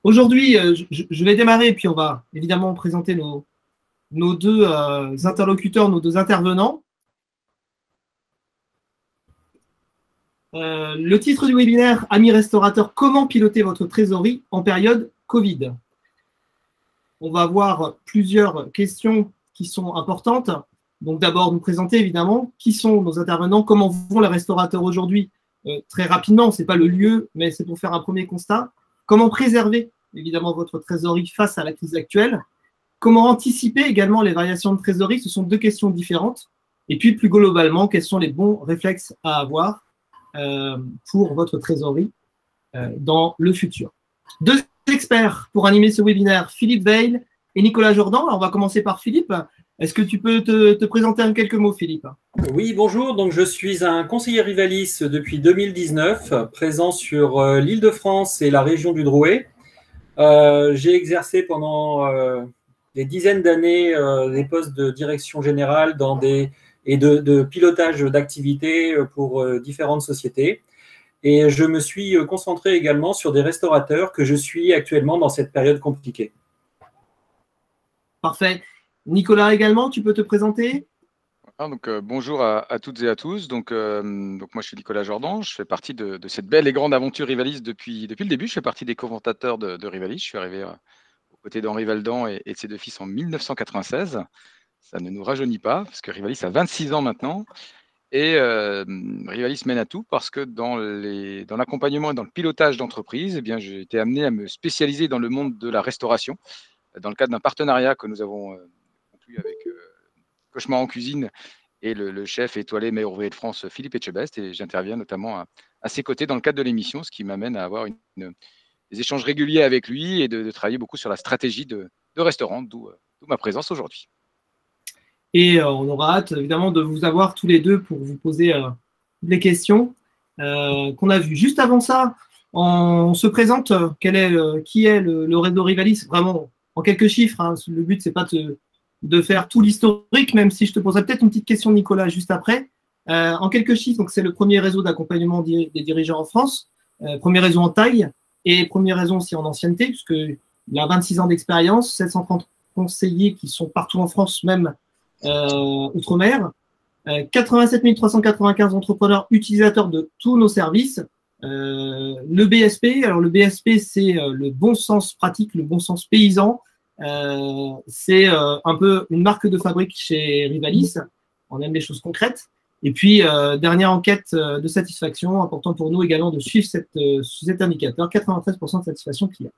Aujourd'hui, je vais démarrer et puis on va évidemment présenter nos deux interlocuteurs, nos deux intervenants. Le titre du webinaire, Amis restaurateurs, comment piloter votre trésorerie en période Covid? On va voir plusieurs questions qui sont importantes. Donc d'abord, nous présenter évidemment qui sont nos intervenants, comment vont les restaurateurs aujourd'hui. Très rapidement, ce n'est pas le lieu, mais c'est pour faire un premier constat. Comment préserver évidemment votre trésorerie face à la crise actuelle? Comment anticiper également les variations de trésorerie? Ce sont deux questions différentes. Et puis plus globalement, quels sont les bons réflexes à avoir pour votre trésorerie dans le futur? Deux experts pour animer ce webinaire, Philippe Veil et Nicolas Jordan. Alors, on va commencer par Philippe. Est-ce que tu peux te présenter en quelques mots, Philippe? Oui, bonjour. Donc, je suis un conseiller Rivalis depuis 2019, présent sur l'Île-de-France et la région du Drouet. J'ai exercé pendant des dizaines d'années des postes de direction générale et de pilotage d'activités pour différentes sociétés. Et je me suis concentré également sur des restaurateurs que je suis actuellement dans cette période compliquée. Parfait. Nicolas également, tu peux te présenter? Donc, bonjour à toutes et à tous. Donc, moi, je suis Nicolas Jordan. Je fais partie de cette belle et grande aventure Rivalis depuis le début. Je fais partie des cofondateurs de Rivalis. Je suis arrivé aux côtés d'Henri Valdan et de ses deux fils en 1996. Ça ne nous rajeunit pas, parce que Rivalis a 26 ans maintenant. Et Rivalis mène à tout parce que dans l'accompagnement et dans le pilotage d'entreprise, eh bien, j'ai été amené à me spécialiser dans le monde de la restauration, dans le cadre d'un partenariat que nous avons conclu avec Cauchemar en cuisine et le chef étoilé meilleur ouvrier de France, Philippe Etchebest. Et j'interviens notamment à ses côtés dans le cadre de l'émission, ce qui m'amène à avoir des échanges réguliers avec lui et de travailler beaucoup sur la stratégie de restaurant, d'où ma présence aujourd'hui. Et on aura hâte, évidemment, de vous avoir tous les deux pour vous poser les questions qu'on a vues. Juste avant ça, on se présente. Qui est le réseau Rivalis? Vraiment, en quelques chiffres. Hein. Le but, c'est pas de faire tout l'historique, même si je te poserai peut-être une petite question, Nicolas, juste après. En quelques chiffres, donc c'est le premier réseau d'accompagnement des dirigeants en France, premier réseau en taille et premier réseau aussi en ancienneté, puisqu'il a 26 ans d'expérience, 730 conseillers qui sont partout en France, même outre-mer, 87 395 entrepreneurs utilisateurs de tous nos services. Le BSP, alors le BSP, c'est le bon sens pratique, le bon sens paysan. C'est un peu une marque de fabrique chez Rivalis. On aime les choses concrètes. Et puis, dernière enquête de satisfaction, important pour nous également de suivre cet indicateur, 93% de satisfaction client.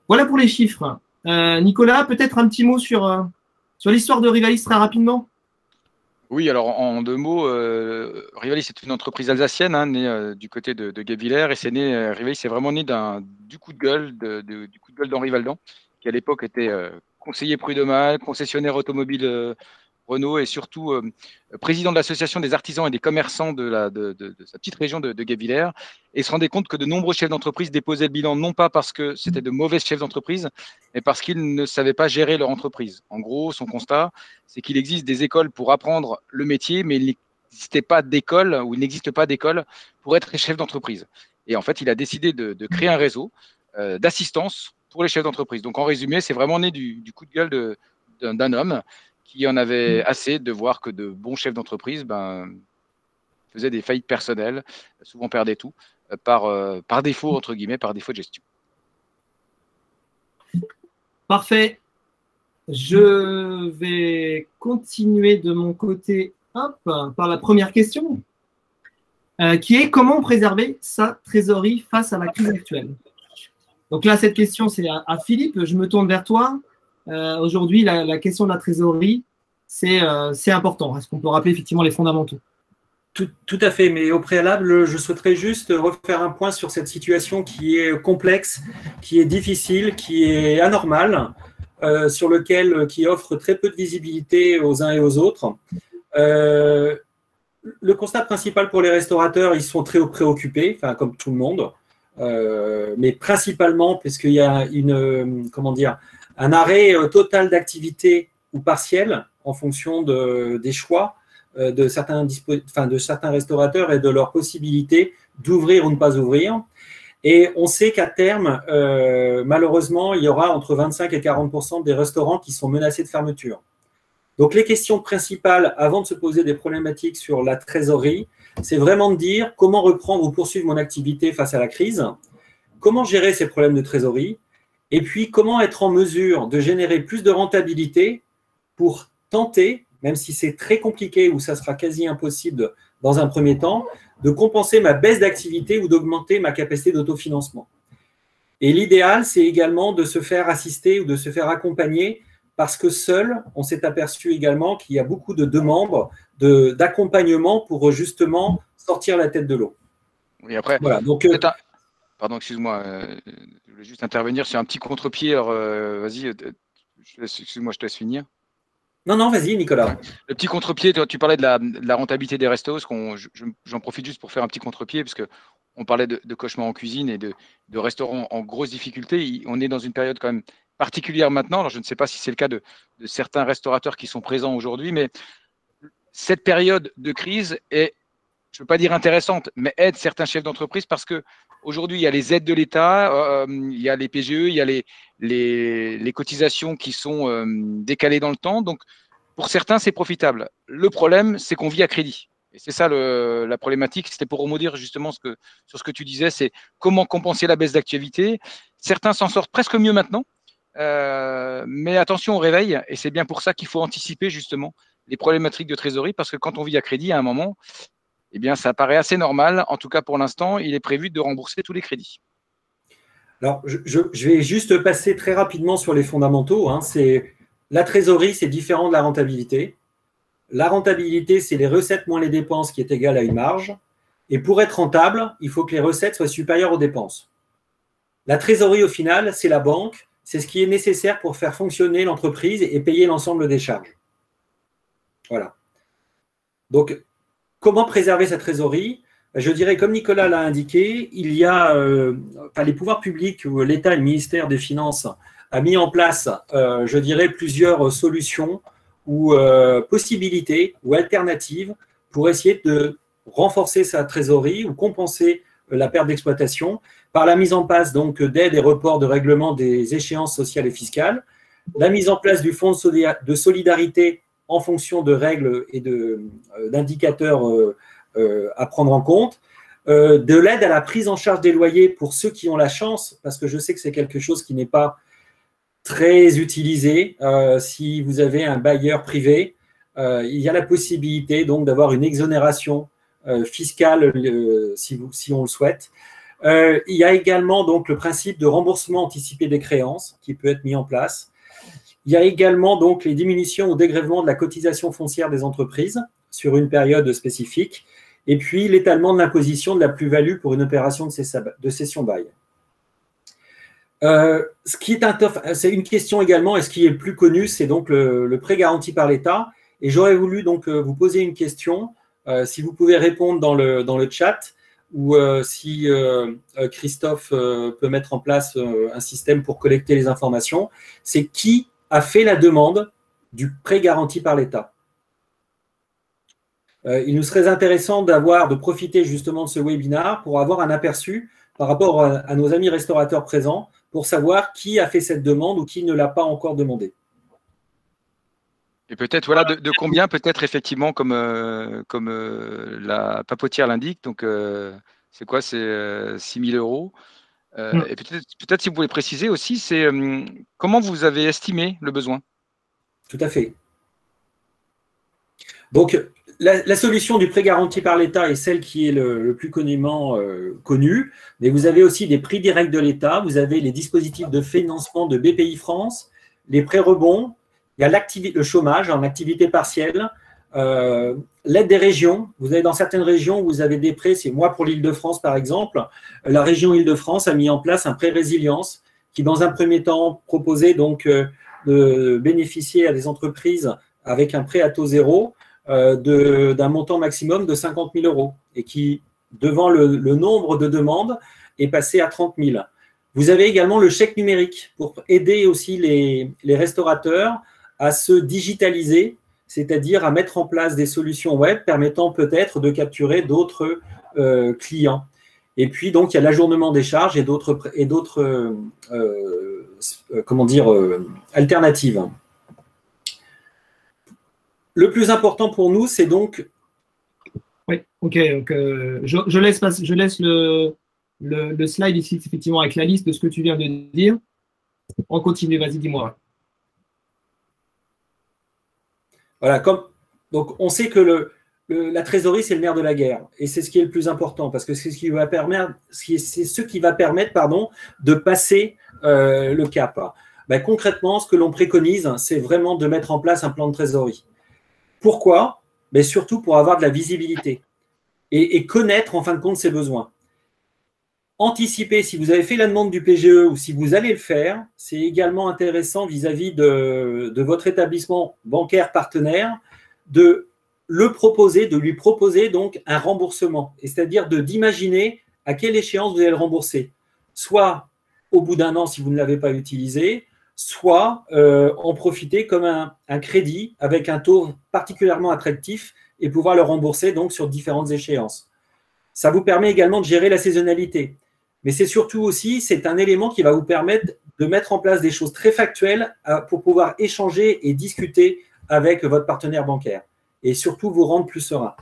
Voilà pour les chiffres. Nicolas, peut-être un petit mot sur l'histoire de Rivalis très rapidement. Oui, alors en deux mots, Rivalis est une entreprise alsacienne, hein, née du côté de Guebwiller, et Rivalis est vraiment né du coup de gueule d'Henri Valdan, qui à l'époque était conseiller prud'homal, concessionnaire automobile Renault et surtout président de l'association des artisans et des commerçants de sa petite région de Guebwiller, et se rendait compte que de nombreux chefs d'entreprise déposaient le bilan non pas parce que c'était de mauvais chefs d'entreprise, mais parce qu'ils ne savaient pas gérer leur entreprise. En gros, son constat, c'est qu'il existe des écoles pour apprendre le métier, mais il n'existe pas d'école pour être chef d'entreprise. Et en fait, il a décidé de créer un réseau d'assistance pour les chefs d'entreprise. Donc en résumé, c'est vraiment né du coup de gueule d'un homme qui en avait assez de voir que de bons chefs d'entreprise faisaient des faillites personnelles, souvent perdaient tout, par défaut, entre guillemets, par défaut de gestion. Parfait. Je vais continuer de mon côté par la première question, qui est comment préserver sa trésorerie face à la crise actuelle. Donc là, cette question, c'est à Philippe. Je me tourne vers toi. Aujourd'hui, la question de la trésorerie, c'est important. Est-ce qu'on peut rappeler effectivement les fondamentaux? Tout à fait, mais au préalable, je souhaiterais juste refaire un point sur cette situation qui est complexe, qui est difficile, qui est anormale, qui offre très peu de visibilité aux uns et aux autres. Le constat principal pour les restaurateurs, ils sont très préoccupés, enfin, comme tout le monde, mais principalement parce qu'il y a un arrêt total d'activité ou partiel en fonction des choix de certains restaurateurs et de leur possibilité d'ouvrir ou ne pas ouvrir. Et on sait qu'à terme, malheureusement, il y aura entre 25 et 40% des restaurants qui sont menacés de fermeture. Donc, les questions principales, avant de se poser des problématiques sur la trésorerie, c'est vraiment de dire comment reprendre ou poursuivre mon activité face à la crise, comment gérer ces problèmes de trésorerie, et puis comment être en mesure de générer plus de rentabilité pour tenter, même si c'est très compliqué ou ça sera quasi impossible dans un premier temps, de compenser ma baisse d'activité ou d'augmenter ma capacité d'autofinancement. Et l'idéal, c'est également de se faire assister ou de se faire accompagner parce que seul, on s'est aperçu également qu'il y a beaucoup de demandes d'accompagnement pour justement sortir la tête de l'eau. Oui, après, voilà, donc, pardon, excuse-moi, je voulais juste intervenir sur un petit contre-pied. Alors, vas-y, excuse-moi, je te laisse finir. Non, vas-y, Nicolas. Ouais. Le petit contre-pied, tu parlais de la rentabilité des restos. J'en profite juste pour faire un petit contre-pied, parce qu'on parlait de cauchemar en cuisine et de restaurants en grosse difficulté. On est dans une période quand même particulière maintenant. Alors, je ne sais pas si c'est le cas de certains restaurateurs qui sont présents aujourd'hui, mais cette période de crise est, je ne veux pas dire intéressante, mais aide certains chefs d'entreprise parce qu'aujourd'hui, il y a les aides de l'État, il y a les PGE, il y a les cotisations qui sont décalées dans le temps. Donc, pour certains, c'est profitable. Le problème, c'est qu'on vit à crédit. Et c'est ça la problématique. C'était pour rebondir justement sur ce que tu disais, c'est comment compenser la baisse d'activité. Certains s'en sortent presque mieux maintenant. Mais attention au réveil, et c'est bien pour ça qu'il faut anticiper justement les problématiques de trésorerie, parce que quand on vit à crédit à un moment, eh bien, ça paraît assez normal. En tout cas, pour l'instant, il est prévu de rembourser tous les crédits. Alors, je vais juste passer très rapidement sur les fondamentaux. La trésorerie, c'est différent de la rentabilité. La rentabilité, c'est les recettes moins les dépenses qui est égal à une marge. Et pour être rentable, il faut que les recettes soient supérieures aux dépenses. La trésorerie, au final, c'est la banque. C'est ce qui est nécessaire pour faire fonctionner l'entreprise et payer l'ensemble des charges. Voilà. Donc, comment préserver sa trésorerie ? Je dirais, comme Nicolas l'a indiqué, il y a les pouvoirs publics, l'État et le ministère des Finances a mis en place, je dirais, plusieurs solutions ou possibilités ou alternatives pour essayer de renforcer sa trésorerie ou compenser la perte d'exploitation par la mise en place donc d'aides et reports de règlement des échéances sociales et fiscales, la mise en place du fonds de solidarité en fonction de règles et d'indicateurs à prendre en compte, de l'aide à la prise en charge des loyers pour ceux qui ont la chance, parce que je sais que c'est quelque chose qui n'est pas très utilisé. Si vous avez un bailleur privé, il y a la possibilité donc d'avoir une exonération fiscale si on le souhaite. Il y a également donc le principe de remboursement anticipé des créances qui peut être mis en place. Il y a également donc les diminutions ou dégrèvements de la cotisation foncière des entreprises sur une période spécifique, et puis l'étalement de l'imposition de la plus-value pour une opération de cession-bail. C'est une question également, et ce qui est le plus connu, c'est donc le prêt garanti par l'État. Et j'aurais voulu donc vous poser une question, si vous pouvez répondre dans le chat, ou si Christophe peut mettre en place un système pour collecter les informations, c'est qui a fait la demande du prêt garanti par l'État. Il nous serait intéressant de profiter justement de ce webinaire pour avoir un aperçu par rapport à nos amis restaurateurs présents pour savoir qui a fait cette demande ou qui ne l'a pas encore demandé. Et peut-être, voilà, de combien, peut-être effectivement, comme la papotière l'indique. Donc, c'est quoi? C'est 6 000 €. Et peut-être si vous pouvez préciser aussi, c'est comment vous avez estimé le besoin? Tout à fait. Donc, la solution du prêt garanti par l'État est celle qui est le plus communément connue, mais vous avez aussi des prix directs de l'État, vous avez les dispositifs de financement de BPI France, les prêts rebonds, il y a le chômage en activité partielle, l'aide des régions. Vous avez dans certaines régions, vous avez des prêts, c'est moi pour l'Île-de-France par exemple, la région Île-de-France a mis en place un prêt résilience qui dans un premier temps proposait donc de bénéficier à des entreprises avec un prêt à taux zéro d'un montant maximum de 50 000 € et qui, devant le nombre de demandes, est passé à 30 000. Vous avez également le chèque numérique pour aider aussi les restaurateurs à se digitaliser, c'est-à-dire à mettre en place des solutions web permettant peut-être de capturer d'autres clients. Et puis, donc, il y a l'ajournement des charges et d'autres comment dire, alternatives. Le plus important pour nous, c'est donc… Oui, ok. Donc, je laisse le slide ici, effectivement, avec la liste de ce que tu viens de dire. On continue, vas-y, dis-moi. Voilà, donc on sait que la trésorerie, c'est le nerf de la guerre. Et c'est ce qui est le plus important, parce que c'est ce qui va permettre, de passer le cap. Ben, concrètement, ce que l'on préconise, c'est vraiment de mettre en place un plan de trésorerie. Pourquoi? Ben, surtout pour avoir de la visibilité et connaître, en fin de compte, ses besoins. Anticiper, si vous avez fait la demande du PGE ou si vous allez le faire, c'est également intéressant vis-à-vis de votre établissement bancaire partenaire de lui proposer donc un remboursement, c'est-à-dire d'imaginer à quelle échéance vous allez le rembourser, soit au bout d'un an si vous ne l'avez pas utilisé, soit en profiter comme un crédit avec un taux particulièrement attractif et pouvoir le rembourser donc sur différentes échéances. Ça vous permet également de gérer la saisonnalité. Mais c'est surtout aussi, c'est un élément qui va vous permettre de mettre en place des choses très factuelles pour pouvoir échanger et discuter avec votre partenaire bancaire et surtout vous rendre plus serein.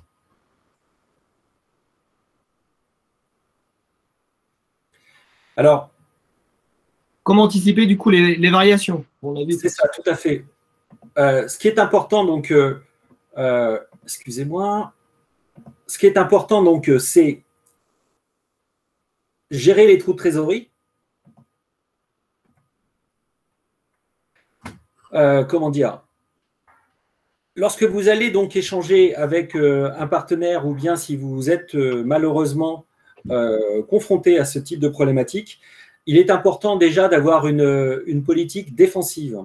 Alors, comment anticiper du coup les variations? C'est ça, tout à fait. Ce qui est important, donc, excusez-moi, ce qui est important, donc, c'est gérer les trous de trésorerie. Comment dire? Lorsque vous allez donc échanger avec un partenaire ou bien si vous êtes malheureusement confronté à ce type de problématique, il est important déjà d'avoir une politique défensive.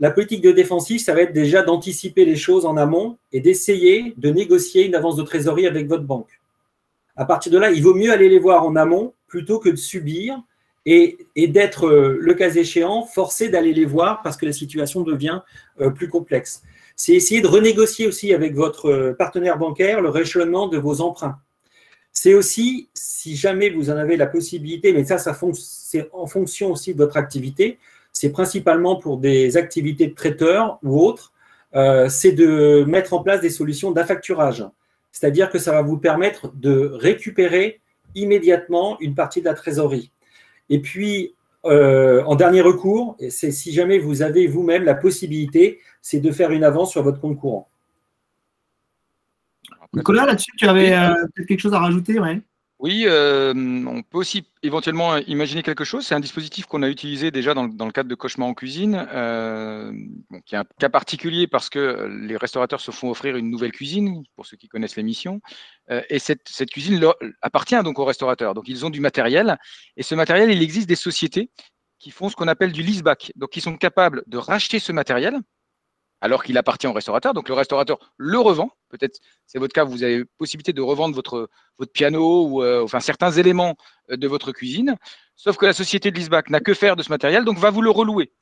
La politique de défensive, ça va être déjà d'anticiper les choses en amont et d'essayer de négocier une avance de trésorerie avec votre banque. À partir de là, il vaut mieux aller les voir en amont plutôt que de subir et d'être, le cas échéant, forcé d'aller les voir parce que la situation devient plus complexe. C'est essayer de renégocier aussi avec votre partenaire bancaire le rééchelonnement de vos emprunts. C'est aussi, si jamais vous en avez la possibilité, mais ça c'est en fonction aussi de votre activité, c'est principalement pour des activités de traiteur ou autres, c'est de mettre en place des solutions d'affacturage. C'est-à-dire que ça va vous permettre de récupérer immédiatement une partie de la trésorerie. Et puis, en dernier recours, c'est si jamais vous avez vous-même la possibilité, c'est de faire une avance sur votre compte courant. Nicolas, là-dessus, tu avais peut-être quelque chose à rajouter, ouais. Oui, on peut aussi éventuellement imaginer quelque chose. C'est un dispositif qu'on a utilisé déjà dans le cadre de Cauchemar en cuisine, qui est un cas particulier parce que les restaurateurs se font offrir une nouvelle cuisine, pour ceux qui connaissent l'émission, et cette cuisine appartient donc aux restaurateurs. Donc, ils ont du matériel, et ce matériel, il existe des sociétés qui font ce qu'on appelle du leaseback, donc qui sont capables de racheter ce matériel alors qu'il appartient au restaurateur. Donc, le restaurateur le revend. Peut-être, c'est votre cas, vous avez possibilité de revendre votre piano ou enfin, certains éléments de votre cuisine. Sauf que la société de leaseback n'a que faire de ce matériel, donc va vous le relouer.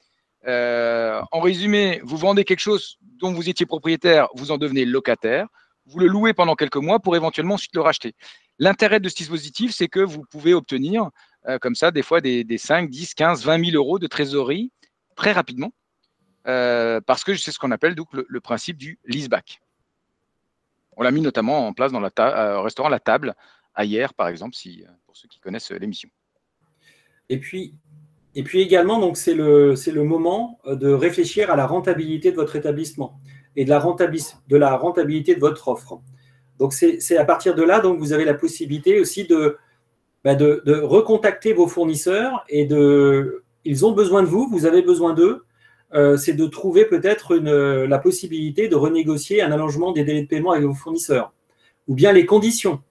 En résumé, vous vendez quelque chose dont vous étiez propriétaire, vous en devenez locataire, vous le louez pendant quelques mois pour éventuellement ensuite le racheter. L'intérêt de ce dispositif, c'est que vous pouvez obtenir comme ça des fois des 5, 10, 15, 20 000 euros de trésorerie très rapidement. Parce que c'est ce qu'on appelle donc le principe du leaseback. On l'a mis notamment en place dans le restaurant La Table, à Hyères, par exemple, pour ceux qui connaissent l'émission. Et puis également, donc c'est le moment de réfléchir à la rentabilité de votre établissement et de la rentabilité de votre offre. Donc c'est à partir de là, donc vous avez la possibilité aussi de recontacter vos fournisseurs et ils ont besoin de vous, vous avez besoin d'eux. C'est de trouver peut-être la possibilité de renégocier un allongement des délais de paiement avec vos fournisseurs, ou bien les conditions.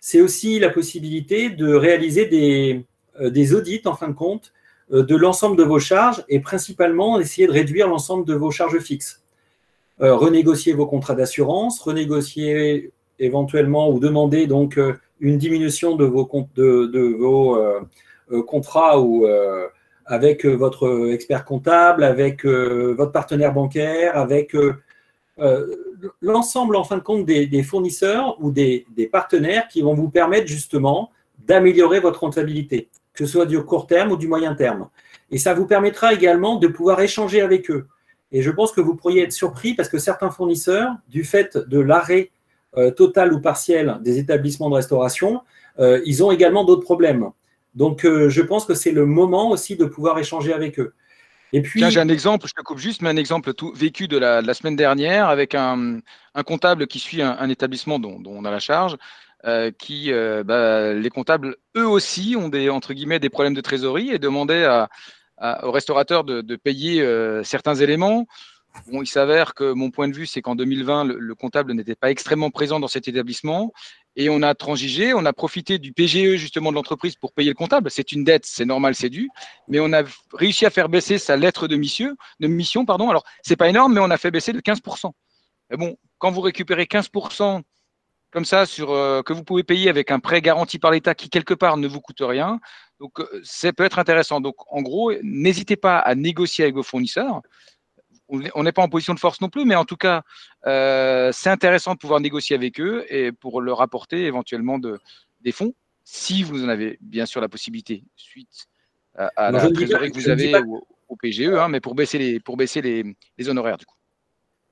C'est aussi la possibilité de réaliser des audits, en fin de compte, de l'ensemble de vos charges et principalement essayer de réduire l'ensemble de vos charges fixes. Renégocier vos contrats d'assurance, renégocier éventuellement ou demander donc une diminution de vos contrats ou avec votre expert comptable, avec votre partenaire bancaire, avec l'ensemble, en fin de compte, des fournisseurs ou des partenaires qui vont vous permettre justement d'améliorer votre rentabilité, que ce soit du court terme ou du moyen terme. Et ça vous permettra également de pouvoir échanger avec eux. Et je pense que vous pourriez être surpris parce que certains fournisseurs, du fait de l'arrêt total ou partiel des établissements de restauration, ils ont également d'autres problèmes. Donc, je pense que c'est le moment aussi de pouvoir échanger avec eux. Et puis, tiens, j'ai un exemple, je te coupe juste, mais un exemple tout vécu de la semaine dernière avec un comptable qui suit un établissement dont on a la charge, les comptables, eux aussi, ont entre guillemets, des problèmes de trésorerie et demandaient aux restaurateurs de payer certains éléments. Bon, il s'avère que mon point de vue, c'est qu'en 2020, le comptable n'était pas extrêmement présent dans cet établissement et on a transigé, on a profité du PGE justement de l'entreprise pour payer le comptable. C'est une dette, c'est normal, c'est dû, mais on a réussi à faire baisser sa lettre de mission. Alors, c'est pas énorme, mais on a fait baisser de 15%. Mais bon, quand vous récupérez 15% comme ça que vous pouvez payer avec un prêt garanti par l'État qui, quelque part, ne vous coûte rien, donc ça peut être intéressant. Donc, en gros, n'hésitez pas à négocier avec vos fournisseurs. On n'est pas en position de force non plus, mais en tout cas, c'est intéressant de pouvoir négocier avec eux et pour leur apporter éventuellement des fonds, si vous en avez bien sûr la possibilité, suite à la trésorerie que vous avez au PGE, mais pour baisser les honoraires du coup.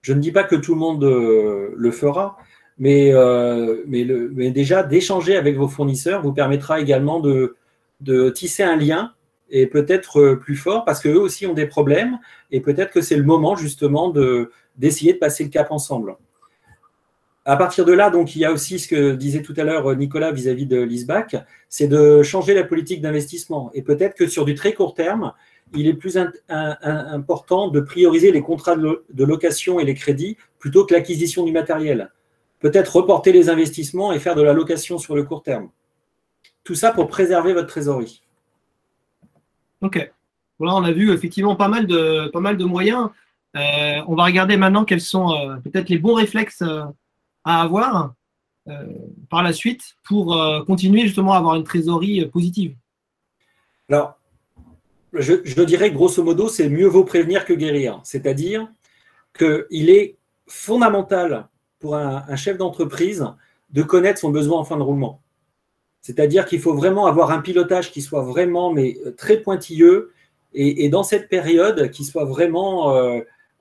Je ne dis pas que tout le monde le fera, mais déjà, d'échanger avec vos fournisseurs vous permettra également de tisser un lien et peut-être plus fort parce qu'eux aussi ont des problèmes et peut-être que c'est le moment justement d'essayer de passer le cap ensemble. À partir de là, donc, il y a aussi ce que disait tout à l'heure Nicolas vis-à-vis de l'ISBAC, c'est de changer la politique d'investissement. Et peut-être que sur du très court terme, il est plus important de prioriser les contrats de location et les crédits plutôt que l'acquisition du matériel. Peut-être reporter les investissements et faire de la location sur le court terme. Tout ça pour préserver votre trésorerie. Ok. Voilà, on a vu effectivement pas mal de moyens. On va regarder maintenant quels sont peut-être les bons réflexes à avoir par la suite pour continuer justement à avoir une trésorerie positive. Alors, je dirais grosso modo, c'est mieux vaut prévenir que guérir. C'est-à-dire qu'il est fondamental pour un chef d'entreprise de connaître son besoin en fin de roulement. C'est-à-dire qu'il faut vraiment avoir un pilotage qui soit vraiment très pointilleux et dans cette période qui soit vraiment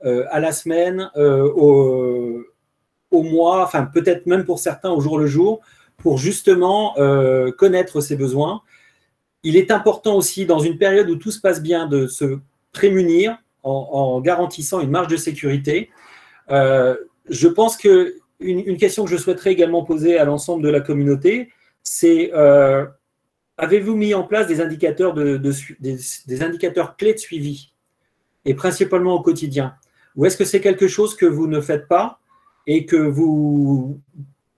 à la semaine, au mois, enfin peut-être même pour certains au jour le jour, pour justement connaître ses besoins. Il est important aussi, dans une période où tout se passe bien, de se prémunir en garantissant une marge de sécurité. Je pense qu'une question que je souhaiterais également poser à l'ensemble de la communauté, c'est avez-vous mis en place des indicateurs, des indicateurs clés de suivi, et principalement au quotidien? Ou est-ce que c'est quelque chose que vous ne faites pas et que vous,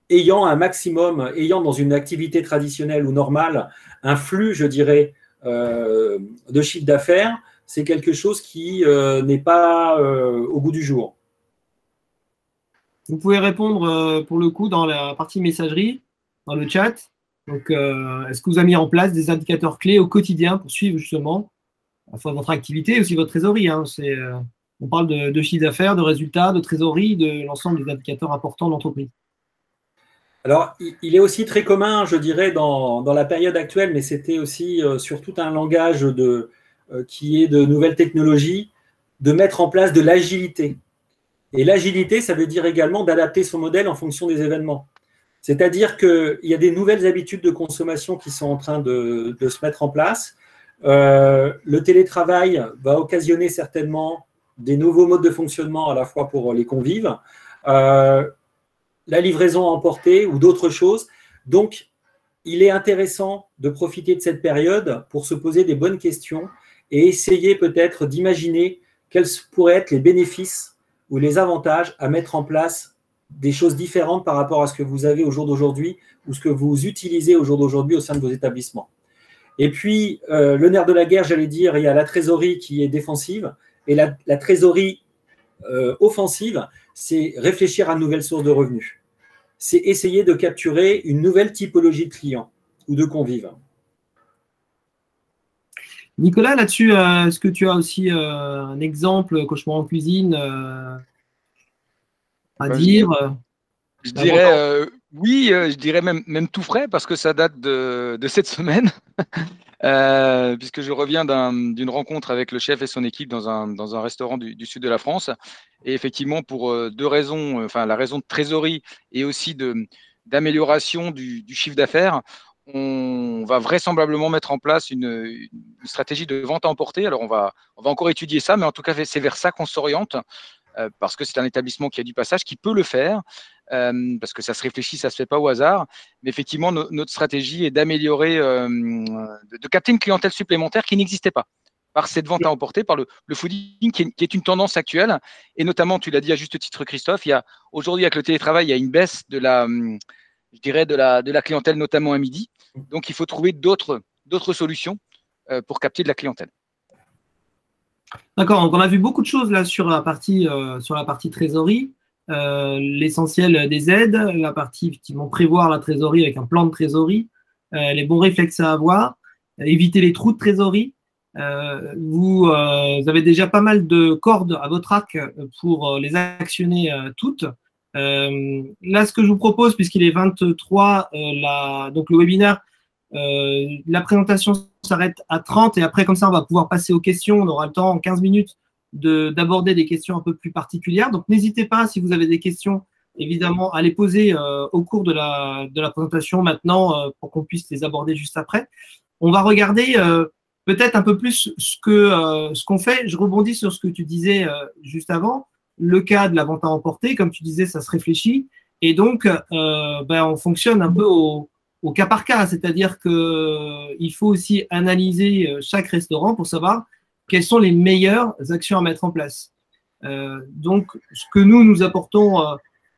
ayant dans une activité traditionnelle ou normale, un flux, je dirais, de chiffre d'affaires, c'est quelque chose qui n'est pas au goût du jour? Vous pouvez répondre pour le coup dans la partie messagerie, dans le chat. Donc, est-ce que vous avez mis en place des indicateurs clés au quotidien pour suivre justement à la fois votre activité et aussi votre trésorerie, on parle de chiffre d'affaires, de résultats, de trésorerie, de l'ensemble des indicateurs importants de l'entreprise. Alors, il est aussi très commun, je dirais, dans la période actuelle, mais c'était aussi sur tout un langage qui est de nouvelles technologies, de mettre en place de l'agilité. Et l'agilité, ça veut dire également d'adapter son modèle en fonction des événements. C'est-à-dire qu'il y a des nouvelles habitudes de consommation qui sont en train de se mettre en place. Le télétravail va occasionner certainement des nouveaux modes de fonctionnement à la fois pour les convives, la livraison à emporter ou d'autres choses. Donc, il est intéressant de profiter de cette période pour se poser des bonnes questions et essayer peut-être d'imaginer quels pourraient être les bénéfices ou les avantages à mettre en place des choses différentes par rapport à ce que vous avez au jour d'aujourd'hui ou ce que vous utilisez au jour d'aujourd'hui au sein de vos établissements. Et puis, le nerf de la guerre, j'allais dire, il y a la trésorerie qui est défensive et la trésorerie offensive, c'est réfléchir à de nouvelles sources de revenus. C'est essayer de capturer une nouvelle typologie de clients ou de convives. Nicolas, là-dessus, est-ce que tu as aussi un exemple, cauchemar en cuisine, à dire? Je dirais Oui, je dirais même tout frais parce que ça date de cette semaine, puisque je reviens d'une rencontre avec le chef et son équipe dans un restaurant du sud de la France. Et effectivement, pour deux raisons, enfin la raison de trésorerie et aussi d'amélioration du chiffre d'affaires, on va vraisemblablement mettre en place une stratégie de vente à emporter. Alors on va encore étudier ça, mais en tout cas c'est vers ça qu'on s'oriente. Parce que c'est un établissement qui a du passage, qui peut le faire, parce que ça se réfléchit, ça ne se fait pas au hasard. Mais effectivement, notre stratégie est d'améliorer, de capter une clientèle supplémentaire qui n'existait pas par cette vente à emporter, par le fooding, qui est une tendance actuelle. Et notamment, tu l'as dit à juste titre, Christophe, il y a aujourd'hui, avec le télétravail, il y a une baisse je dirais, de la clientèle, notamment à midi. Donc, il faut trouver d'autres solutions pour capter de la clientèle. D'accord, donc on a vu beaucoup de choses là sur la partie trésorerie, l'essentiel des aides, la partie effectivement prévoir la trésorerie avec un plan de trésorerie, les bons réflexes à avoir, éviter les trous de trésorerie. Vous avez déjà pas mal de cordes à votre arc pour les actionner toutes. Là, ce que je vous propose, puisqu'il est 23, donc le webinaire, la présentation s'arrête à 30 et après, comme ça, on va pouvoir passer aux questions. On aura le temps en 15 minutes d'aborder des questions un peu plus particulières. Donc, n'hésitez pas, si vous avez des questions, évidemment, à les poser au cours de la présentation maintenant pour qu'on puisse les aborder juste après. On va regarder peut-être un peu plus ce qu'on fait. Je rebondis sur ce que tu disais juste avant. Le cas de la vente à emporter, comme tu disais, ça se réfléchit. Et donc, on fonctionne un peu au cas par cas, c'est-à-dire qu'il faut aussi analyser chaque restaurant pour savoir quelles sont les meilleures actions à mettre en place. Donc, ce que nous apportons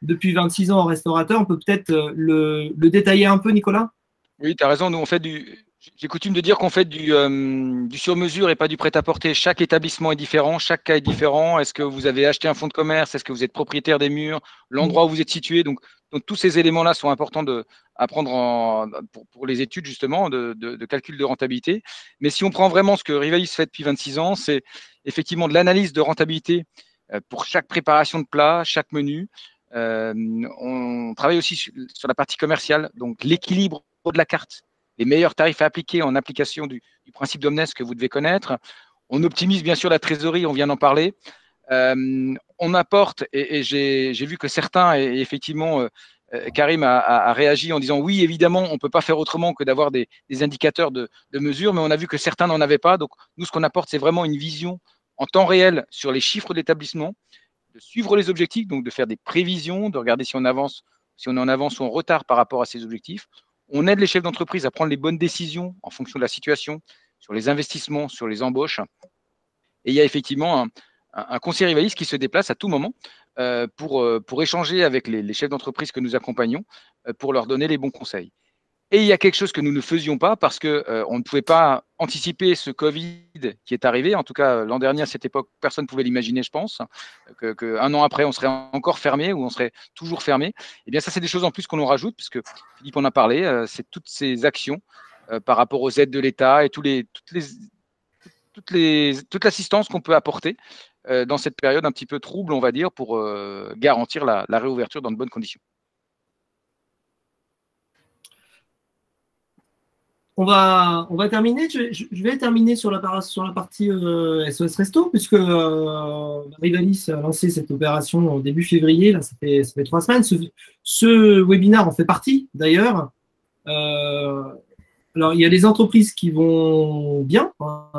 depuis 26 ans en restaurateur, on peut peut-être le détailler un peu, Nicolas? Oui, tu as raison. Nous, on fait j'ai coutume de dire qu'on fait du sur-mesure et pas du prêt-à-porter. Chaque établissement est différent, chaque cas est différent. Est-ce que vous avez acheté un fonds de commerce? Est-ce que vous êtes propriétaire des murs? L'endroit où vous êtes situé? Donc tous ces éléments-là sont importants à prendre pour les études, justement, de calcul de rentabilité. Mais si on prend vraiment ce que Rivalis fait depuis 26 ans, c'est effectivement de l'analyse de rentabilité pour chaque préparation de plat, chaque menu. On travaille aussi sur la partie commerciale, donc l'équilibre de la carte, les meilleurs tarifs à appliquer en application du principe d'Omnes que vous devez connaître. On optimise bien sûr la trésorerie, on vient d'en parler. On apporte, et j'ai vu que certains, et effectivement, Karim a réagi en disant oui, évidemment, on ne peut pas faire autrement que d'avoir des indicateurs de mesure, mais on a vu que certains n'en avaient pas. Donc, nous, ce qu'on apporte, c'est vraiment une vision en temps réel sur les chiffres de l'établissement, de suivre les objectifs, donc de faire des prévisions, de regarder si on avance, si on est en avance ou en retard par rapport à ces objectifs. On aide les chefs d'entreprise à prendre les bonnes décisions en fonction de la situation, sur les investissements, sur les embauches. Et il y a effectivement un conseiller Rivalis qui se déplace à tout moment pour échanger avec les chefs d'entreprise que nous accompagnons, pour leur donner les bons conseils. Et il y a quelque chose que nous ne faisions pas parce qu'on ne pouvait pas anticiper ce Covid qui est arrivé. En tout cas, l'an dernier, à cette époque, personne ne pouvait l'imaginer, je pense, qu'un an après, on serait encore fermé ou on serait toujours fermé. Eh bien, ça, c'est des choses en plus qu'on en rajoute, puisque Philippe en a parlé, c'est toutes ces actions par rapport aux aides de l'État et toute l'assistance qu'on peut apporter dans cette période un petit peu trouble, on va dire, pour garantir la réouverture dans de bonnes conditions. On va terminer. Je vais terminer sur la partie SOS Resto, puisque Rivalis a lancé cette opération au début février. Là, ça fait 3 semaines. Ce webinaire en fait partie, d'ailleurs. Alors, il y a des entreprises qui vont bien,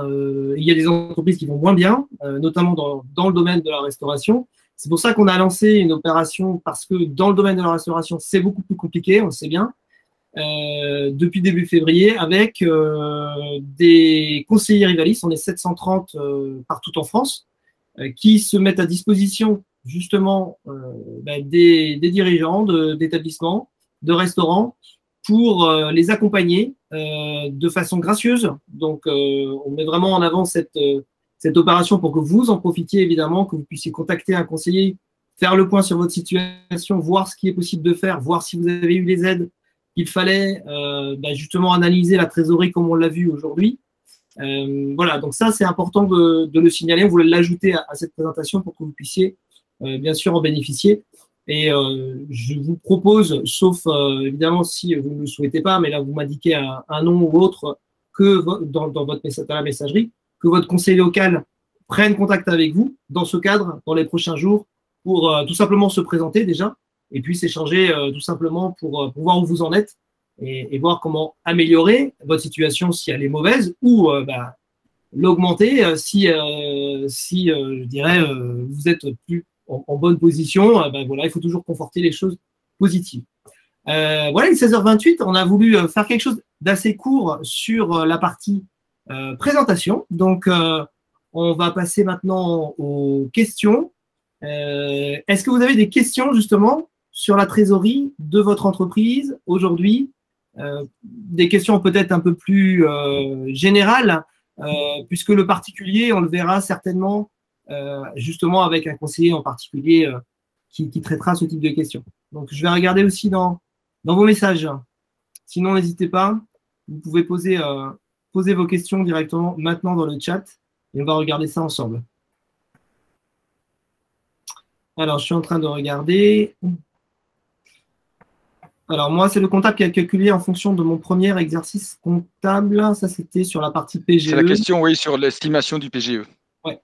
il y a des entreprises qui vont moins bien, notamment dans le domaine de la restauration. C'est pour ça qu'on a lancé une opération, parce que dans le domaine de la restauration, c'est beaucoup plus compliqué, on le sait bien. Depuis début février, avec des conseillers Rivalis, on est 730 partout en France, qui se mettent à disposition justement des dirigeants d'établissements, de restaurants, pour les accompagner de façon gracieuse. Donc, on met vraiment en avant cette opération pour que vous en profitiez, évidemment, que vous puissiez contacter un conseiller, faire le point sur votre situation, voir ce qui est possible de faire, voir si vous avez eu les aides qu'il fallait, justement analyser la trésorerie comme on l'a vu aujourd'hui. Voilà, donc ça, c'est important de le signaler. On voulait l'ajouter à cette présentation pour que vous puissiez, bien sûr, en bénéficier. Et je vous propose, sauf évidemment si vous ne le souhaitez pas, mais là vous m'indiquez un nom ou autre que dans votre message, dans la messagerie, que votre conseiller local prenne contact avec vous dans ce cadre dans les prochains jours pour tout simplement se présenter déjà et puis s'échanger tout simplement pour voir où vous en êtes et voir comment améliorer votre situation si elle est mauvaise ou l'augmenter si je dirais vous êtes plus en bonne position. Voilà, il faut toujours conforter les choses positives. Voilà, il est 16h28. On a voulu faire quelque chose d'assez court sur la partie présentation. Donc, on va passer maintenant aux questions. Est-ce que vous avez des questions justement sur la trésorerie de votre entreprise aujourd'hui? Des questions peut-être un peu plus générales, puisque le particulier, on le verra certainement justement avec un conseiller en particulier qui traitera ce type de questions. Donc, je vais regarder aussi dans vos messages. Sinon, n'hésitez pas. Vous pouvez poser vos questions directement maintenant dans le chat et on va regarder ça ensemble. Alors, je suis en train de regarder. Alors, moi, c'est le comptable qui a calculé en fonction de mon premier exercice comptable. Ça, c'était sur la partie PGE. C'est la question, oui, sur l'estimation du PGE. Ouais.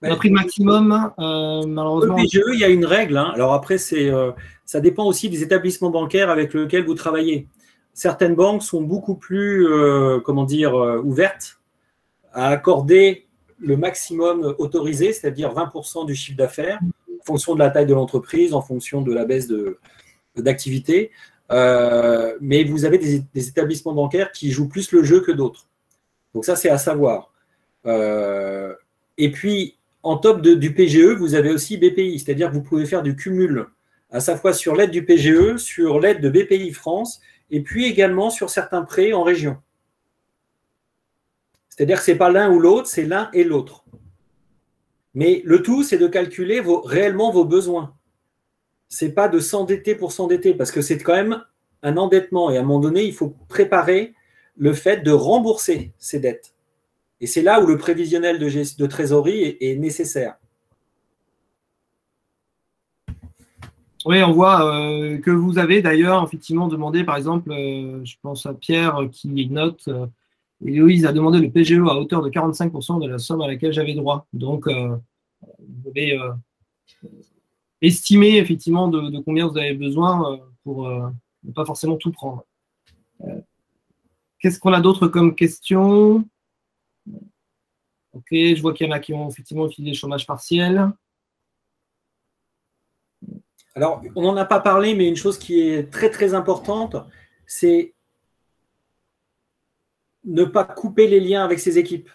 On a pris le maximum. Malheureusement. Le PGE, il y a une règle. Hein. Alors après, ça dépend aussi des établissements bancaires avec lesquels vous travaillez. Certaines banques sont beaucoup plus, ouvertes à accorder le maximum autorisé, c'est-à-dire 20% du chiffre d'affaires, en fonction de la taille de l'entreprise, en fonction de la baisse d'activité. Mais vous avez des établissements bancaires qui jouent plus le jeu que d'autres. Donc ça, c'est à savoir. Et puis, en top du PGE, vous avez aussi BPI, c'est-à-dire que vous pouvez faire du cumul à sa fois sur l'aide du PGE, sur l'aide de BPI France, et puis également sur certains prêts en région. C'est-à-dire que ce n'est pas l'un ou l'autre, c'est l'un et l'autre. Mais le tout, c'est de calculer réellement vos besoins. Ce n'est pas de s'endetter pour s'endetter, parce que c'est quand même un endettement. Et à un moment donné, il faut préparer le fait de rembourser ces dettes. Et c'est là où le prévisionnel de trésorerie est nécessaire. Oui, on voit que vous avez d'ailleurs effectivement demandé, par exemple, je pense à Pierre qui note, Héloïse a demandé le PGE à hauteur de 45% de la somme à laquelle j'avais droit. Donc, vous avez estimé effectivement de combien vous avez besoin pour ne pas forcément tout prendre. Qu'est-ce qu'on a d'autre comme question? Ok, je vois qu'il y en a qui ont effectivement utilisé le chômage partiel. Alors, on n'en a pas parlé, mais une chose qui est très, très importante, c'est ne pas couper les liens avec ses équipes.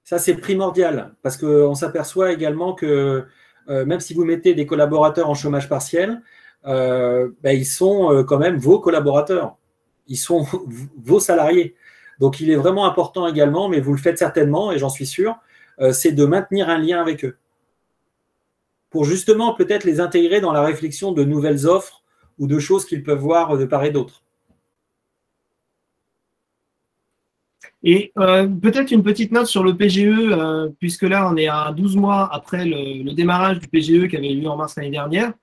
Ça, c'est primordial, parce qu'on s'aperçoit également que même si vous mettez des collaborateurs en chômage partiel, ils sont quand même vos collaborateurs. Ils sont vos salariés. Donc, il est vraiment important également, mais vous le faites certainement, et j'en suis sûr, c'est de maintenir un lien avec eux. Pour justement peut-être les intégrer dans la réflexion de nouvelles offres ou de choses qu'ils peuvent voir de part et d'autre. Et peut-être une petite note sur le PGE, puisque là, on est à 12 mois après le démarrage du PGE qui avait eu lieu en mars l'année dernière.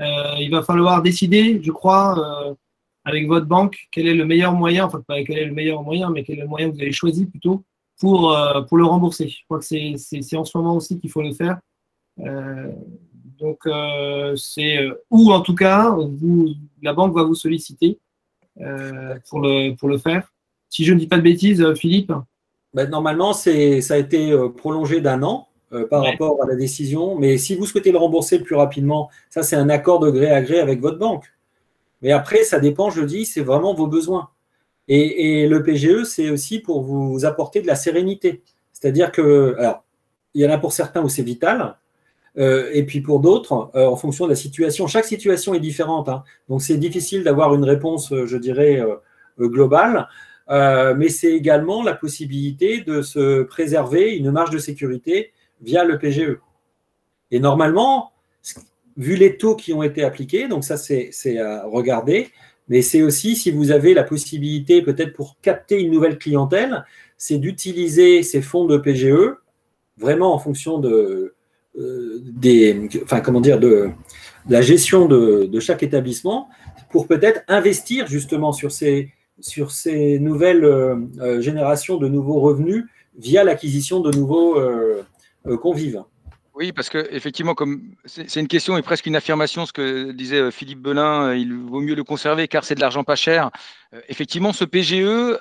Il va falloir décider, je crois, avec votre banque, quel est le meilleur moyen, enfin pas quel est le meilleur moyen, mais quel est le moyen que vous avez choisi plutôt pour le rembourser. Je crois que c'est en ce moment aussi qu'il faut le faire. Ou en tout cas, la banque va vous solliciter pour le faire. Si je ne dis pas de bêtises, Philippe. Normalement, ça a été prolongé d'1 an par rapport à la décision. Mais si vous souhaitez le rembourser le plus rapidement, ça, c'est un accord de gré à gré avec votre banque. Mais après, ça dépend, je dis, c'est vraiment vos besoins. Et le PGE, c'est aussi pour vous apporter de la sérénité. C'est-à-dire que, alors, il y en a pour certains où c'est vital, et puis pour d'autres, en fonction de la situation. Chaque situation est différente, hein. Donc c'est difficile d'avoir une réponse, je dirais, globale. Mais c'est également la possibilité de se préserver une marge de sécurité via le PGE. Et normalement, vu les taux qui ont été appliqués, donc ça c'est à regarder, mais c'est aussi si vous avez la possibilité peut-être pour capter une nouvelle clientèle, c'est d'utiliser ces fonds de PGE vraiment en fonction de comment dire, de la gestion de chaque établissement pour peut-être investir justement sur ces nouvelles générations de nouveaux revenus via l'acquisition de nouveaux convives. Oui, parce que effectivement, comme c'est une question et presque une affirmation, ce que disait Philippe Belin, il vaut mieux le conserver car c'est de l'argent pas cher. Effectivement, ce PGE,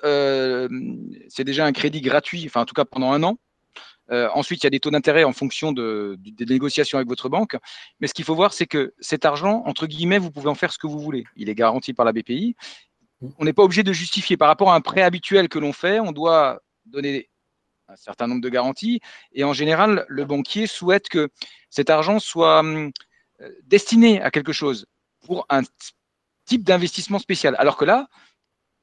c'est déjà un crédit gratuit, enfin en tout cas pendant 1 an. Ensuite, il y a des taux d'intérêt en fonction des négociations avec votre banque. Mais ce qu'il faut voir, c'est que cet argent, entre guillemets, vous pouvez en faire ce que vous voulez. Il est garanti par la BPI. On n'est pas obligé de justifier. Par rapport à un prêt habituel que l'on fait, on doit donner un certain nombre de garanties. Et en général, le banquier souhaite que cet argent soit destiné à quelque chose pour un type d'investissement spécial. Alors que là,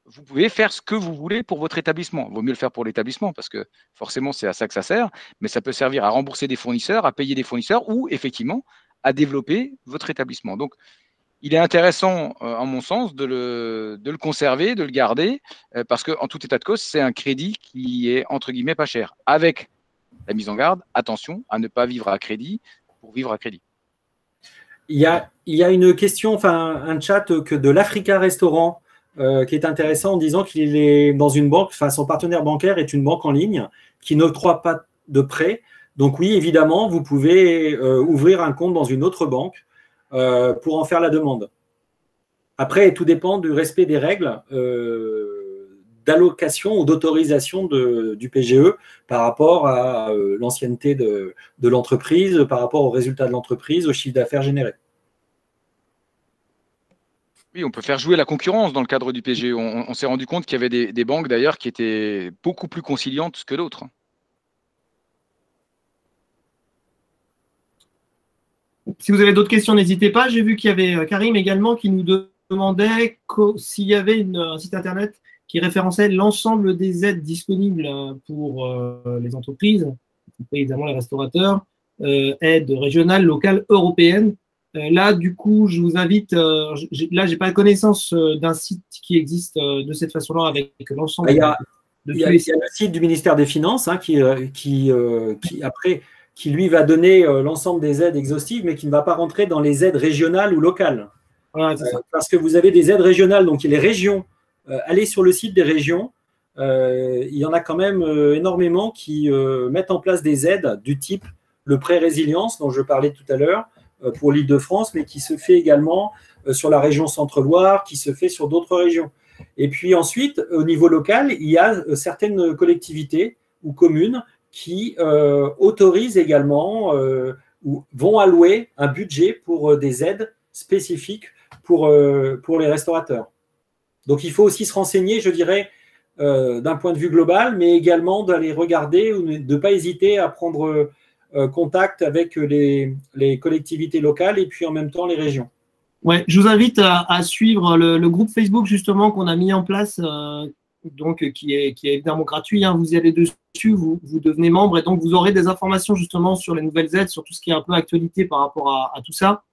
vous pouvez faire ce que vous voulez pour votre établissement. Il vaut mieux le faire pour l'établissement parce que forcément, c'est à ça que ça sert. Mais ça peut servir à rembourser des fournisseurs, à payer des fournisseurs ou effectivement à développer votre établissement. Donc, il est intéressant, en mon sens, de le conserver, de le garder, parce qu'en tout état de cause, c'est un crédit qui est, entre guillemets, pas cher. Avec la mise en garde, attention à ne pas vivre à crédit pour vivre à crédit. Il y a une question, enfin un chat que de l'Africa Restaurant qui est intéressant en disant qu'il est dans une banque, enfin son partenaire bancaire est une banque en ligne qui n'octroie pas de prêt. Donc oui, évidemment, vous pouvez ouvrir un compte dans une autre banque pour en faire la demande. Après, tout dépend du respect des règles d'allocation ou d'autorisation du PGE par rapport à l'ancienneté de l'entreprise, par rapport aux résultats de l'entreprise, au chiffre d'affaires généré. Oui, on peut faire jouer la concurrence dans le cadre du PGE. On s'est rendu compte qu'il y avait des banques d'ailleurs qui étaient beaucoup plus conciliantes que d'autres. Si vous avez d'autres questions, n'hésitez pas. J'ai vu qu'il y avait Karim également qui nous demandait s'il y avait un site internet qui référençait l'ensemble des aides disponibles pour les entreprises, évidemment les restaurateurs, aides régionales, locales, européennes. Là, du coup, je vous invite, là, je n'ai pas connaissance d'un site qui existe de cette façon-là avec l'ensemble il y a le site du ministère des Finances hein, qui lui va donner l'ensemble des aides exhaustives, mais qui ne va pas rentrer dans les aides régionales ou locales. Ouais, parce que vous avez des aides régionales, donc les régions, allez sur le site des régions, il y en a quand même énormément qui mettent en place des aides du type le prêt résilience dont je parlais tout à l'heure pour l'Île-de-France, mais qui se fait également sur la région Centre-Loire, qui se fait sur d'autres régions. Et puis ensuite, au niveau local, il y a certaines collectivités ou communes qui autorisent également ou vont allouer un budget pour des aides spécifiques pour les restaurateurs. Donc, il faut aussi se renseigner, je dirais, d'un point de vue global, mais également d'aller regarder ou de ne pas hésiter à prendre contact avec les collectivités locales et puis en même temps les régions. Ouais, je vous invite à suivre le groupe Facebook justement qu'on a mis en place, donc qui est évidemment gratuit. Hein, vous y allez dessus, vous devenez membre et donc vous aurez des informations justement sur les nouvelles aides, sur tout ce qui est un peu actualité par rapport à tout ça.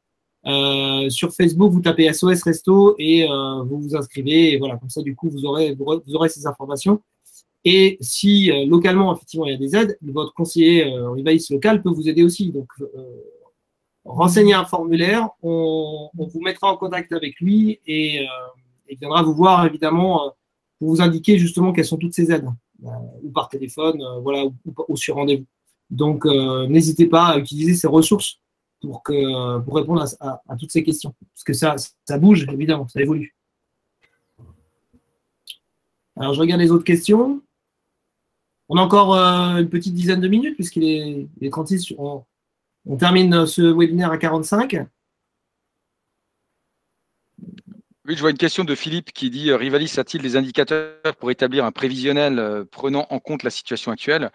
Sur Facebook, vous tapez SOS Resto et vous vous inscrivez et voilà, comme ça du coup vous aurez ces informations. Et si localement effectivement il y a des aides, votre conseiller Rivalis local peut vous aider aussi. Donc renseignez un formulaire, on vous mettra en contact avec lui et il viendra vous voir évidemment pour vous indiquer justement quelles sont toutes ces aides, ou par téléphone, voilà, ou sur rendez-vous. Donc n'hésitez pas à utiliser ces ressources pour répondre à toutes ces questions. Parce que ça bouge, évidemment, ça évolue. Alors, je regarde les autres questions. On a encore une petite dizaine de minutes, puisqu'il est 36. On termine ce webinaire à 45. Oui, je vois une question de Philippe qui dit « Rivalis a-t-il des indicateurs pour établir un prévisionnel prenant en compte la situation actuelle ?»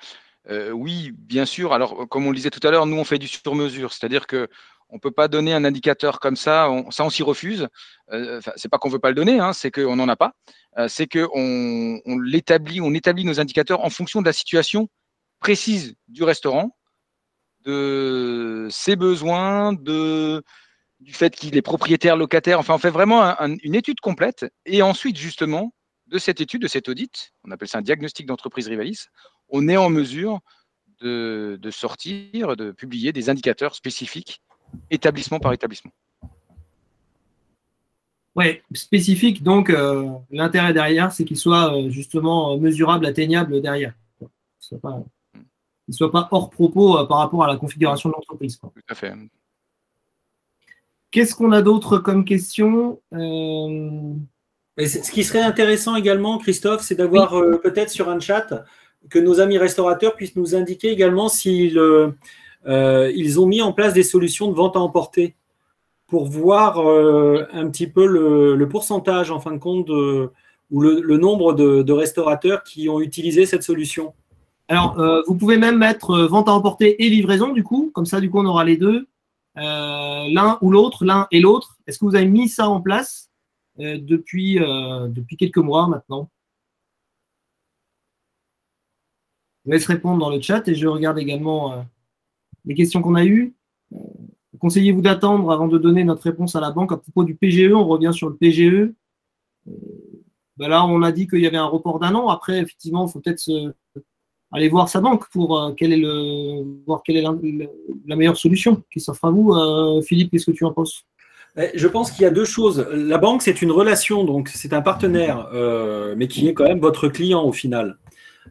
Oui, bien sûr. Alors, comme on le disait tout à l'heure, nous, on fait du sur-mesure. C'est-à-dire qu'on ne peut pas donner un indicateur comme ça. On s'y refuse. C'est pas qu'on ne veut pas le donner, hein, c'est qu'on n'en a pas. C'est qu'on établit nos indicateurs en fonction de la situation précise du restaurant, de ses besoins, du fait qu'il est propriétaire, locataire. Enfin, on fait vraiment une étude complète. Et ensuite, justement, de cette étude, de cet audit, on appelle ça un diagnostic d'entreprise Rivalis, on est en mesure de sortir, de publier des indicateurs spécifiques, établissement par établissement. Oui, spécifique. Donc, l'intérêt derrière, c'est qu'il soit justement mesurable, atteignable derrière. Qu'il ne soit pas hors propos par rapport à la configuration de l'entreprise. Tout à fait. Qu'est-ce qu'on a d'autre comme question Ce qui serait intéressant également, Christophe, c'est d'avoir peut-être sur un chat que nos amis restaurateurs puissent nous indiquer également s'ils ils ont mis en place des solutions de vente à emporter pour voir un petit peu le pourcentage, en fin de compte, ou le nombre de restaurateurs qui ont utilisé cette solution. Alors, vous pouvez même mettre vente à emporter et livraison, du coup. Comme ça, du coup, on aura les deux. L'un ou l'autre, l'un et l'autre. Est-ce que vous avez mis ça en place depuis quelques mois maintenant? Je vous laisse répondre dans le chat et je regarde également les questions qu'on a eues. Conseillez-vous d'attendre avant de donner notre réponse à la banque à propos du PGE? On revient sur le PGE. Ben là, on a dit qu'il y avait un report d'1 an. Après, effectivement, il faut peut-être aller voir sa banque pour voir quelle est la meilleure solution qui s'offre à vous. Philippe, qu'est-ce que tu en penses? Je pense qu'il y a deux choses. La banque, c'est une relation, donc c'est un partenaire, mais qui est quand même votre client au final.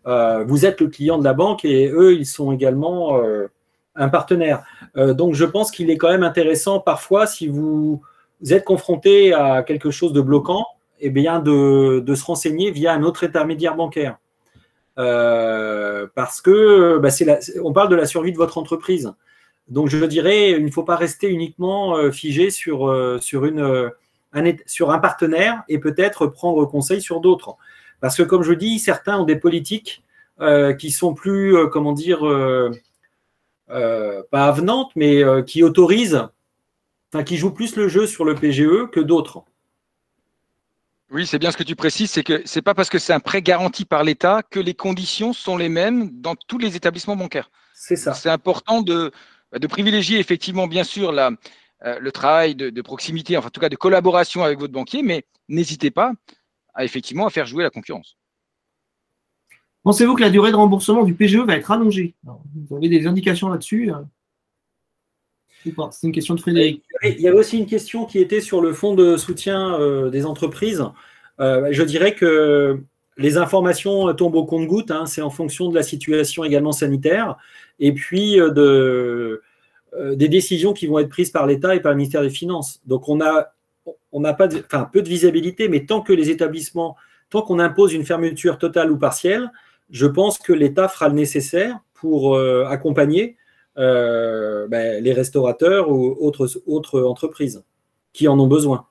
Vous êtes le client de la banque et eux, ils sont également un partenaire. Donc, je pense qu'il est quand même intéressant parfois, si vous êtes confronté à quelque chose de bloquant, eh bien de se renseigner via un autre intermédiaire bancaire. Parce que on parle de la survie de votre entreprise. Donc, je dirais, il ne faut pas rester uniquement figé sur un partenaire et peut-être prendre conseil sur d'autres. Parce que, comme je dis, certains ont des politiques qui sont plus, pas avenantes, mais qui autorisent, qui jouent plus le jeu sur le PGE que d'autres. Oui, c'est bien ce que tu précises, c'est que ce n'est pas parce que c'est un prêt garanti par l'État que les conditions sont les mêmes dans tous les établissements bancaires. C'est ça. C'est important de privilégier effectivement, bien sûr, le travail de proximité, enfin, en tout cas de collaboration avec votre banquier, mais n'hésitez pas à faire jouer la concurrence. Pensez-vous que la durée de remboursement du PGE va être allongée? Vous avez des indications là-dessus ou pas? C'est une question de Frédéric. Il y avait aussi une question qui était sur le fonds de soutien des entreprises. Je dirais que les informations tombent au compte-gouttes, hein, c'est en fonction de la situation également sanitaire et puis des décisions qui vont être prises par l'État et par le ministère des Finances. Donc, on a pas peu de visibilité, mais tant que les établissements, tant qu'on impose une fermeture totale ou partielle, je pense que l'État fera le nécessaire pour accompagner les restaurateurs ou autres entreprises qui en ont besoin.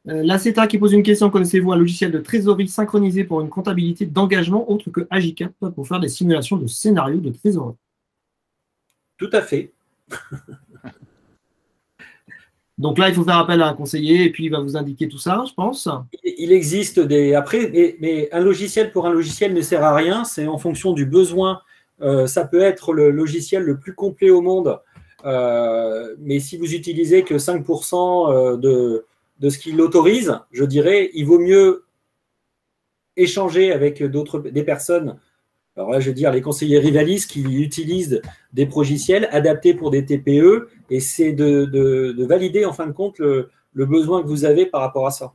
L'ACETA qui pose une question: connaissez-vous un logiciel de trésorerie synchronisé pour une comptabilité d'engagement autre que Agicap pour faire des simulations de scénarios de trésorerie? Tout à fait. Donc là, il faut faire appel à un conseiller et puis il va vous indiquer tout ça, je pense. Il existe mais un logiciel pour un logiciel ne sert à rien, c'est en fonction du besoin. Ça peut être le logiciel le plus complet au monde, mais si vous utilisez que 5% de ce qu'il autorise, je dirais, il vaut mieux échanger avec des personnes. Alors là, je veux dire, les conseillers Rivalis qui utilisent des logiciels adaptés pour des TPE, et c'est de valider en fin de compte le besoin que vous avez par rapport à ça.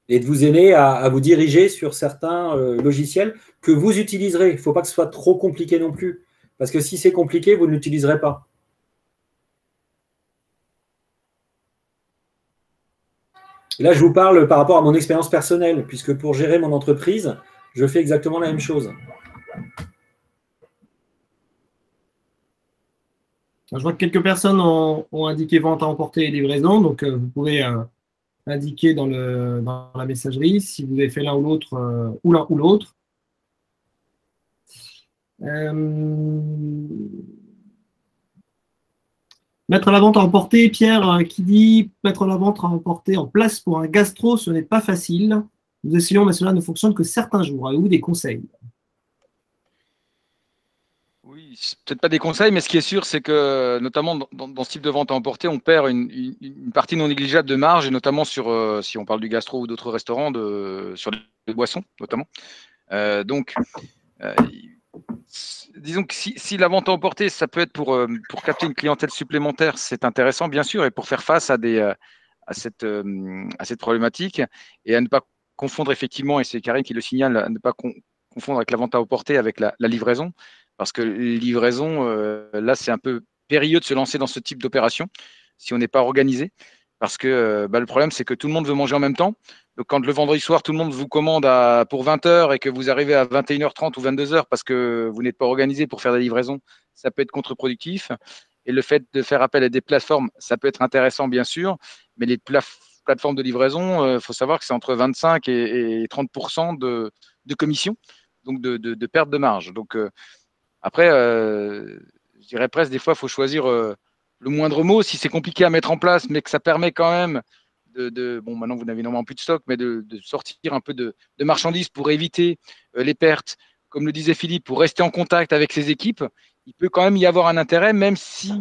Et de vous aider à vous diriger sur certains logiciels que vous utiliserez. Il ne faut pas que ce soit trop compliqué non plus, parce que si c'est compliqué, vous ne l'utiliserez pas. Et là, je vous parle par rapport à mon expérience personnelle, puisque pour gérer mon entreprise, je fais exactement la même chose. Je vois que quelques personnes ont indiqué vente à emporter et livraison, donc vous pouvez indiquer dans la messagerie si vous avez fait l'un ou l'autre, ou l'un ou l'autre. Mettre la vente à emporter, Pierre qui dit mettre la vente à emporter en place pour un gastro, ce n'est pas facile. Nous essayons, mais cela ne fonctionne que certains jours. Avez-vous des conseils? Oui, peut-être pas des conseils, mais ce qui est sûr, c'est que notamment dans ce type de vente à emporter, on perd une partie non négligeable de marge, et notamment sur, si on parle du gastro ou d'autres restaurants, sur les boissons notamment. Donc, disons que si la vente à emporter, ça peut être pour capter une clientèle supplémentaire, c'est intéressant, bien sûr, et pour faire face à cette problématique et à ne pas confondre effectivement, et c'est Karine qui le signale, à ne pas confondre avec la vente à emporter avec la livraison, parce que les livraisons, là, c'est un peu périlleux de se lancer dans ce type d'opération si on n'est pas organisé, parce que le problème, c'est que tout le monde veut manger en même temps. Donc, quand le vendredi soir, tout le monde vous commande pour 20 h et que vous arrivez à 21h30 ou 22 h parce que vous n'êtes pas organisé pour faire des livraisons, ça peut être contre-productif. Et le fait de faire appel à des plateformes, ça peut être intéressant, bien sûr, mais les plateformes de livraison, il faut savoir que c'est entre 25 et 30% de commission, donc de perte de marge. Donc, après, je dirais presque, des fois, il faut choisir le moindre mot. Si c'est compliqué à mettre en place, mais que ça permet quand même bon, maintenant, vous n'avez normalement plus de stock, mais de sortir un peu de marchandises pour éviter les pertes. Comme le disait Philippe, pour rester en contact avec ses équipes, il peut quand même y avoir un intérêt, même si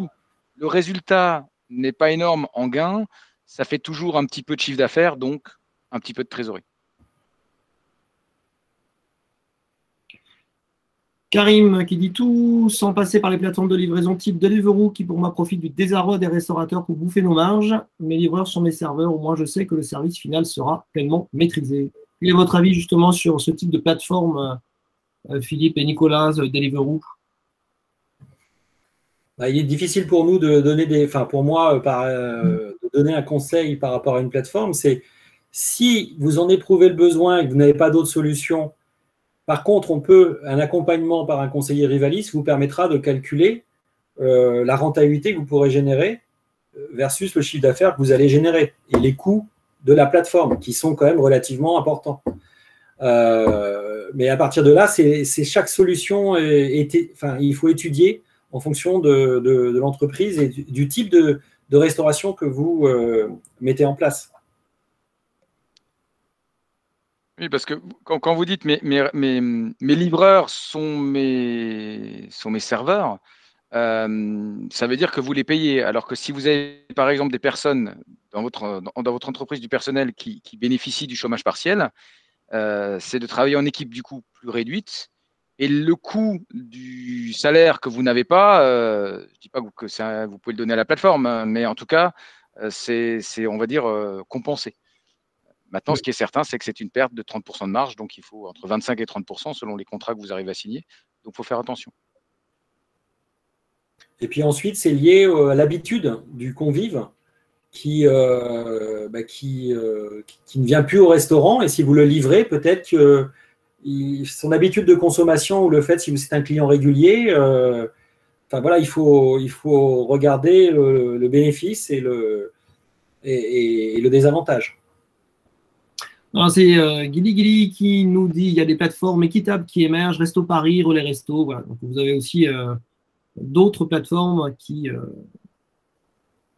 le résultat n'est pas énorme en gain, ça fait toujours un petit peu de chiffre d'affaires, donc un petit peu de trésorerie. Karim qui dit tout sans passer par les plateformes de livraison type Deliveroo qui pour moi profitent du désarroi des restaurateurs pour bouffer nos marges. Mes livreurs sont mes serveurs, au moins je sais que le service final sera pleinement maîtrisé. Quel est votre avis justement sur ce type de plateforme, Philippe et Nicolas, Deliveroo? Il est difficile pour nous de donner pour moi, de donner un conseil par rapport à une plateforme. C'est si vous en éprouvez le besoin et que vous n'avez pas d'autre solution. Par contre, un accompagnement par un conseiller Rivalis vous permettra de calculer la rentabilité que vous pourrez générer versus le chiffre d'affaires que vous allez générer et les coûts de la plateforme qui sont quand même relativement importants. Mais à partir de là, c'est chaque solution, il faut étudier en fonction de l'entreprise et du type de restauration que vous mettez en place. Oui, parce que quand vous dites mes livreurs sont mes serveurs, ça veut dire que vous les payez. Alors que si vous avez, par exemple, des personnes dans votre entreprise, du personnel qui bénéficient du chômage partiel, c'est de travailler en équipe du coup plus réduite. Et le coût du salaire que vous n'avez pas, je ne dis pas que vous pouvez le donner à la plateforme, hein, mais en tout cas, c'est on va dire, compensé. Maintenant, ce qui est certain, c'est que c'est une perte de 30% de marge, donc il faut entre 25 et 30% selon les contrats que vous arrivez à signer. Donc, il faut faire attention. Et puis ensuite, c'est lié à l'habitude du convive qui ne vient plus au restaurant. Et si vous le livrez, peut-être que son habitude de consommation ou le fait, si c'est un client régulier, il faut regarder le bénéfice et le désavantage. C'est Guili qui nous dit il y a des plateformes équitables qui émergent, Resto Paris, Relais Resto. Voilà. Donc vous avez aussi d'autres plateformes qui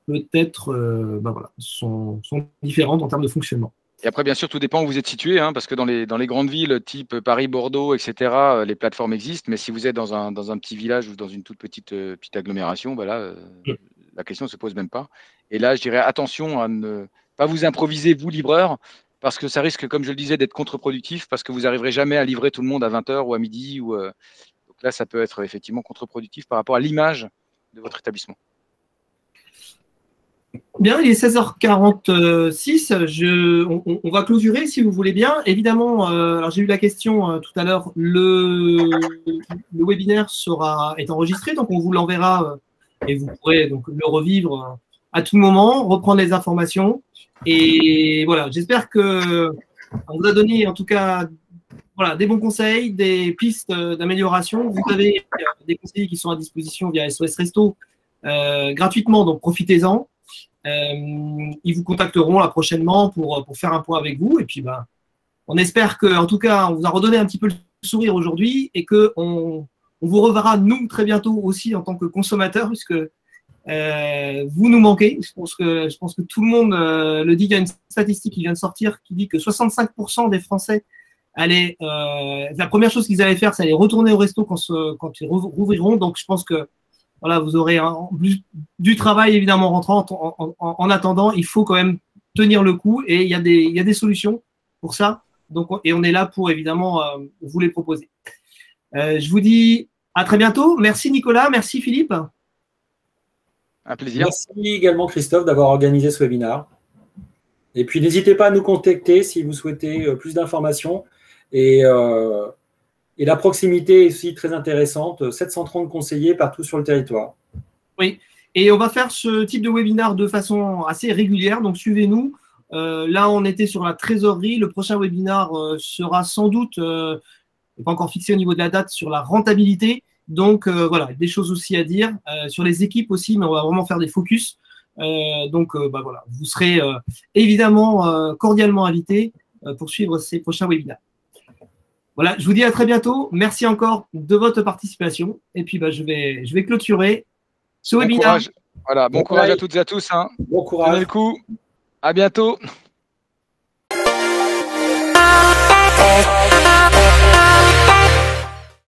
peut-être sont différentes en termes de fonctionnement. Et après, bien sûr, tout dépend où vous êtes situé, hein, parce que dans les grandes villes type Paris, Bordeaux, etc., les plateformes existent. Mais si vous êtes dans un petit village ou dans une toute petite agglomération, la question ne se pose même pas. Et là, je dirais attention à ne pas vous improviser, vous, livreur, parce que ça risque, comme je le disais, d'être contre-productif, parce que vous n'arriverez jamais à livrer tout le monde à 20 h ou à midi. Donc là, ça peut être effectivement contre-productif par rapport à l'image de votre établissement. Bien, il est 16h46. On va clôturer si vous voulez bien. Évidemment, alors j'ai eu la question tout à l'heure. Le webinaire est enregistré, donc on vous l'enverra et vous pourrez donc le revivre à tout moment, reprendre les informations. Et voilà, j'espère que on vous a donné en tout cas des bons conseils, des pistes d'amélioration. Vous avez des conseillers qui sont à disposition via SOS Resto gratuitement, donc profitez-en. Ils vous contacteront là prochainement pour faire un point avec vous. Et puis, on espère que, en tout cas, on vous a redonné un petit peu le sourire aujourd'hui et qu'on vous reverra, nous, très bientôt aussi en tant que consommateurs, puisque vous nous manquez. Je pense que tout le monde le dit. Il y a une statistique qui vient de sortir qui dit que 65% des Français allaient, la première chose qu'ils allaient faire, c'est aller retourner au resto quand ils rouvriront. Donc, je pense que voilà, vous aurez du travail évidemment rentrant. En attendant, il faut quand même tenir le coup et il y a des solutions pour ça. Donc, et on est là pour évidemment vous les proposer. Je vous dis à très bientôt. Merci Nicolas, merci Philippe. Un plaisir. Merci également Christophe d'avoir organisé ce webinaire. Et puis n'hésitez pas à nous contacter si vous souhaitez plus d'informations. Et la proximité est aussi très intéressante, 730 conseillers partout sur le territoire. Oui, et on va faire ce type de webinaire de façon assez régulière, donc suivez-nous. Là, on était sur la trésorerie. Le prochain webinaire sera sans doute, pas encore fixé au niveau de la date, sur la rentabilité. Donc, voilà, des choses aussi à dire. Sur les équipes aussi, mais on va vraiment faire des focus. Voilà, vous serez évidemment cordialement invités pour suivre ces prochains webinaires. Voilà, je vous dis à très bientôt. Merci encore de votre participation. Et puis, je vais clôturer ce webinaire. Courage. Voilà, bon courage à toutes et à tous. Hein. Bon courage. Tenez le coup. À bientôt.